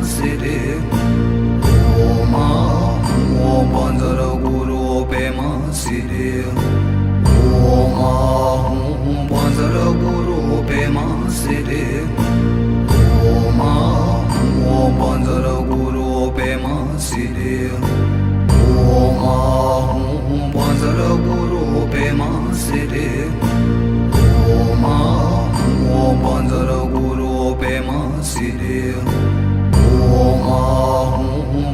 Siri Oma O Pandara Guru Pema Siri Oma Pandara Guru Pema Siri Oma O Pandara Guru Pema Siri Oma Pandara Guru Pema Siri Oma O Pandara Guru Pema Siri Oma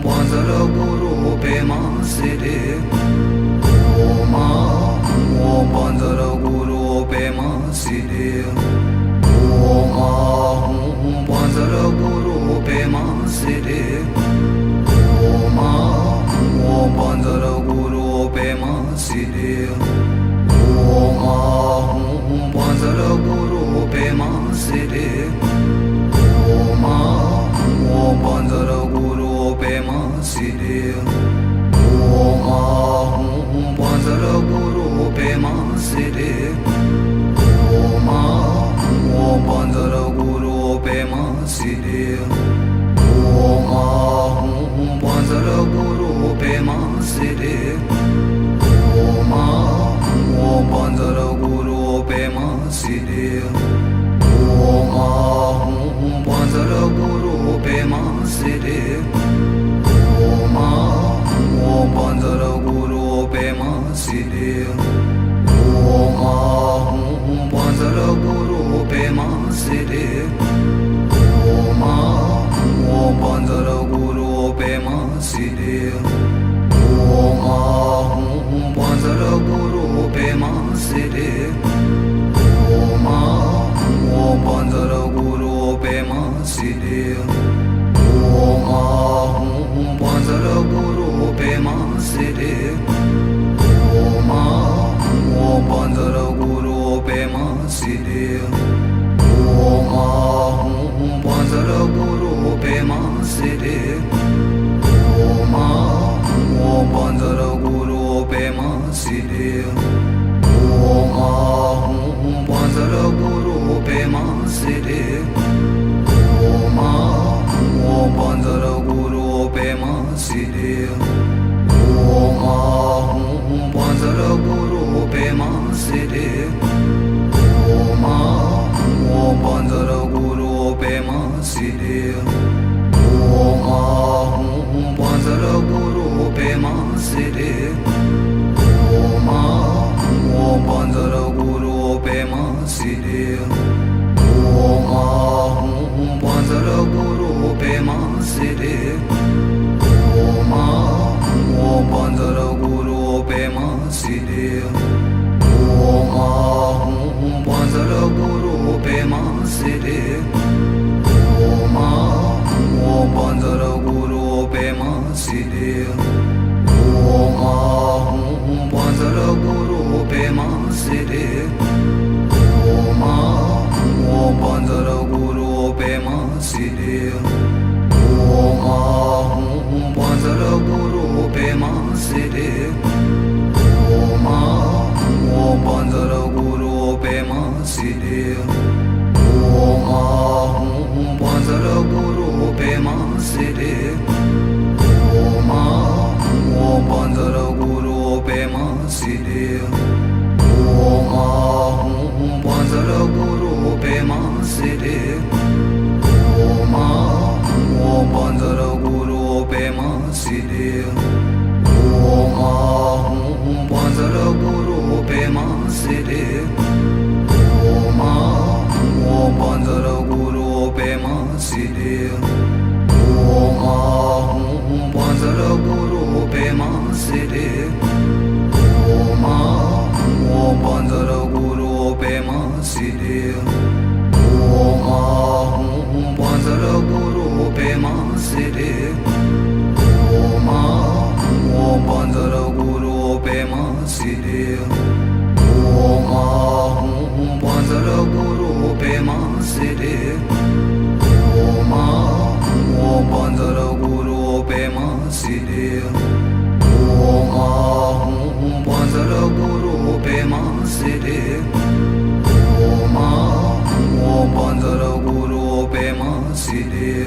Pandara Guru Pema Siri Oma O Pandara Guru Pema Siri Oma Pandara Guru Pema Siri Oma O Pandara Guru Pema Siri Oma Pandara Guru Pema Siri Oma O Pandara Guru Pema Siri Oma Pandara Guru Pema Siri Oma O Pandara Guru Pema Siri Oma Pandara Guru Pema Siri Oma O Pandara Guru Pema Siri Oma Pandara Guru Pema Siri Oma O Pandara Guru Pema Siri Oma Pandara Guru Pema Siri Oma O Pandara Guru Pema Siri Oma Pandara Guru Pema Siri Oma O Pandara Guru Pema Siri Oma Pandara Guru Pema Siri Oma O Pandara Guru Pema Siri Oma Pandara Guru Pema Siri Oma O Pandara Guru Pema Siri Oma Pandara Guru Pema Siri Oma O Pandara Guru Pema Siri Oma Pandara Guru Pema Siri Oma O Pandara Guru Pema Siri Oma Pandara Guru Pema Siri Oma O Pandara Guru Pema Siri Oma Pandara Guru Pema Siri Oma O Pandara Guru Pema Siri Oma Pandara Guru Pema Siri Oma O Pandara Guru Pema Siri Oma Pandara Guru Pema Siri Oma O Pandara Guru Pema Siri Oma Pandara Guru Pema Siri Oma O Pandara Guru Pema Siri Oma Pandara Guru Pema Siri Oma O Pandara Guru Pema Siri Oma Pandara Guru Pema Siri Oma O Pandara Guru Pema Siri Oma Pandara Guru Pema Siri Oma O Pandara Guru Pema Siri Oma Pandara Guru Pema Siri Oma O Pandara Guru Pema Siri Oma Pandara Guru Pema Siri Oma O Pandara Guru Pema Siri Oma Pandara Guru Pema Siri Oma O Pandara Guru Pema Siri Oma Pandara Guru Pema Siri Oma O Pandara Guru Pema Siri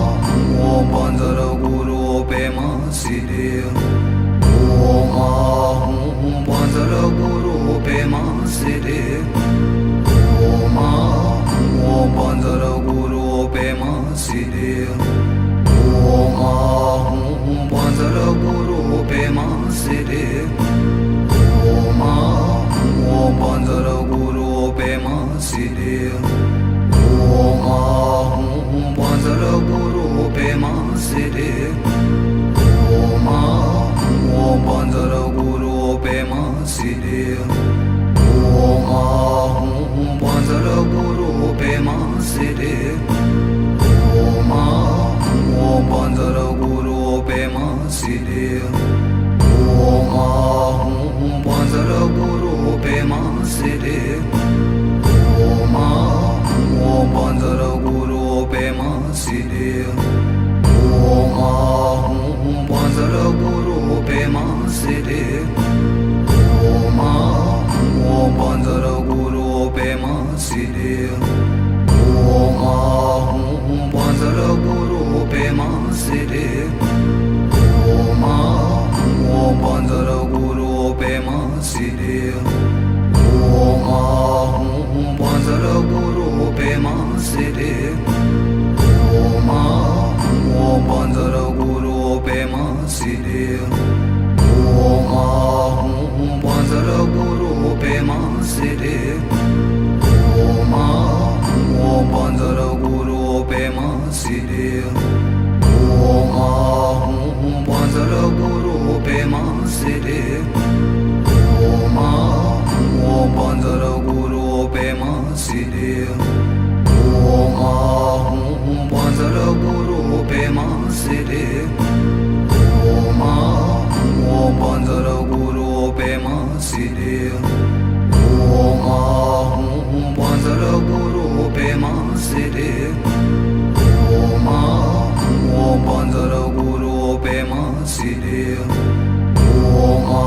Siri Oma O Bandara Guru Pema Siri Oma Bandara Guru Pema Siri Oma O Bandara Guru Pema Siri Oma Bandara Guru Pema Siri Oma O Bandara Guru Pema Siri Oma Bandara Guru Pema Siri Oma O Bandara Guru Pema Siri Oma Bandara Guru Pema Siri Oma O Bandara Guru Pema Siri Oma Bandara Guru Pema Siri Oma O Bandara Guru Pema Siri Oma Bandara Guru Pema Siri Oma O Bandara Guru Pema Siri Oma Bandara Guru Pema Siri Oma O Bandara Guru Pema Siri Oma Bandara Guru Pema Siri Oma O Bandara Guru Pema Siri Oma Bandara Guru Pema Siri Oma O Bandara Guru Pema Siri Oma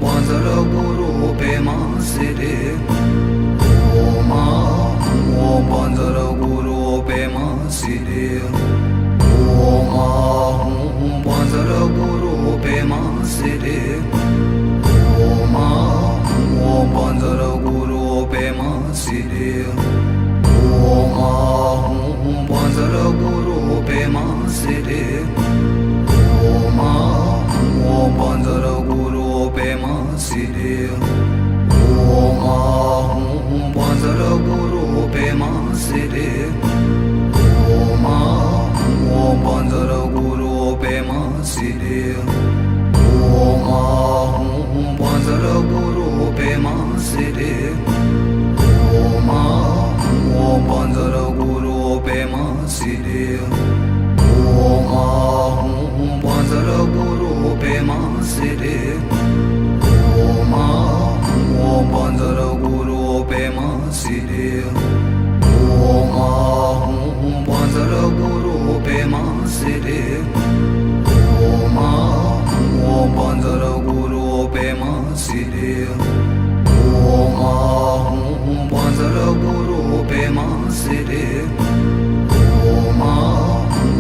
Bandara Guru Pema Siri Oma O Bandara Guru Pema Siri Oma Bandara Guru Pema Siri Oma O Bandara Guru Pema Siri Oma Bandara Guru Pema Siri Oma O Bandara Guru Pema Siri Oma Bandara Guru Pema Siri Oma O Bandara Guru Pema Siri Oma Bandara Guru Pema Siri Oma O Bandara Guru Pema Siri Oma Bandara Guru Pema Siri Oma O Bandara Guru Pema Siri Oma Bandara Guru Pema Siri Oma O Bandara Guru Pema Siri Oma Bandara Guru Pema Siri Oma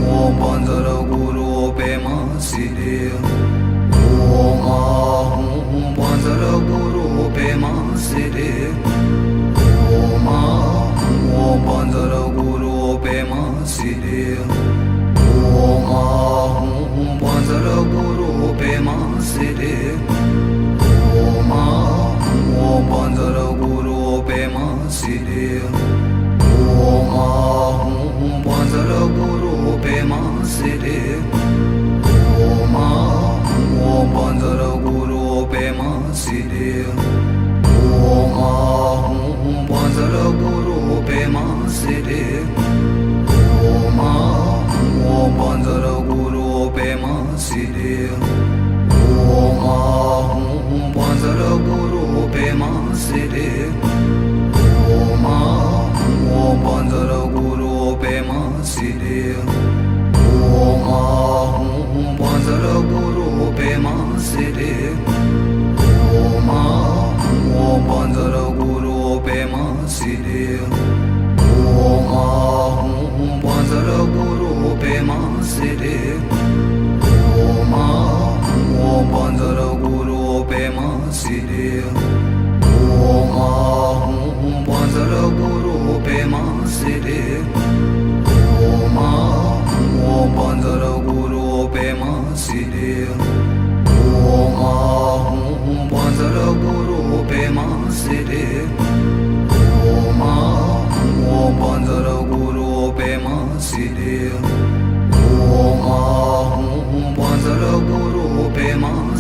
O Bandara Guru Pema Siri Oma Bandara Guru Pema Siri Oma O Bandara Guru Pema Siri Oma Bandara Guru Pema Siri Oma O Bandara Guru Pema Siri Oma Bandara Guru Pema Siri Oma O Bandara Guru Pema Siri Oma Bandara Guru Pema Siri Oma O Bandara Guru Pema Siri Oma Bandara Guru Pema Siri Oma O Bandara Guru Pema Siri Oma Bandara Guru Pema Siri Oma O Bandara Guru Pema Siri Oma Bandara Guru Pema Siri Oma O Bandara Guru Pema Siri Oma Bandara Guru Pema Siri Oma O Bandara Guru Pema Siri Oma Bandara Guru Pema Siri Oma